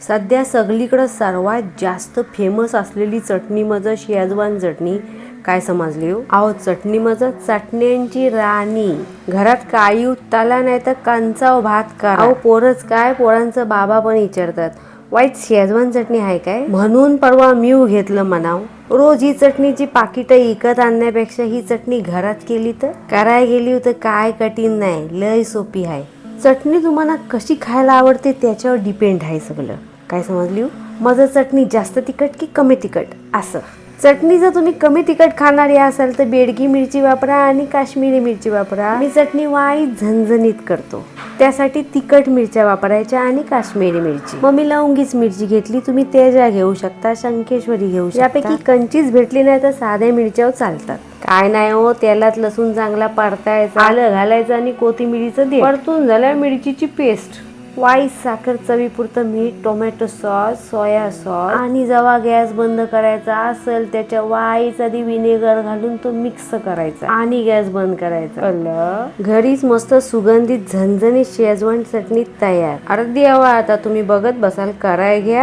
सध्या सगळीकडे सर्वात जास्त फेमस असलेली चटणी म्हणजे शेजवान चटणी. काय समजली हो? अहो चटणी म्हणजे चटण्यांची राणी. घरात काळी उत्ताला नाही तर कंचाव भात करा. अहो पोरच काय, पोरांचं बाबा पण विचारतात वाईट शेजवान चटणी आहे काय, म्हणून परवा मीव घेतलं म्हणाव. रोज ही चटणीची पाकिटं विकत आणण्यापेक्षा ही चटणी घरात केली तर कराय गेली तर काय कठीण नाही, लय सोपी आहे. चटणी तुम्हाला कशी खायला आवडते त्याच्यावर डिपेंड आहे सगळं. काय समजली? माझं चटणी जास्त तिखट की कमी तिखट असं. चटणी जर तुम्ही कमी तिखट खाणारी असाल तर बेडगी मिरची वापरा आणि काश्मीरी मिरची वापरा. मी चटणी वाईट झणझणीत करतो, त्यासाठी तिखट मिरच्या वापरायच्या आणि काश्मीरी मिरची. मग मी लवंगीच मिरची घेतली, तुम्ही तेजा घेऊ शकता, शंकेश्वरी घेऊ शकता. यापैकी कंचीच भेटली नाही तर साध्या मिरच्या चालतात. काय नाही हो, तेलात लसूण चांगला परतायचा, आलं घालायचं आणि कोथिंबिरीचं दे परतून झाल्या मिरचीची पेस्ट, वाईट साखर, चवीपुरतं मीठ, टोमॅटो सॉस, सोया सॉस आणि जेव्हा गॅस बंद करायचा असेल त्याच्या वाईच आधी विनेगर घालून तो मिक्स करायचा आणि गॅस बंद करायचा. घरीच मस्त सुगंधित झणझणीत शेजवान चटणी तयार. अर्धी हवा आता तुम्ही बघत बसाल, कराय घ्या.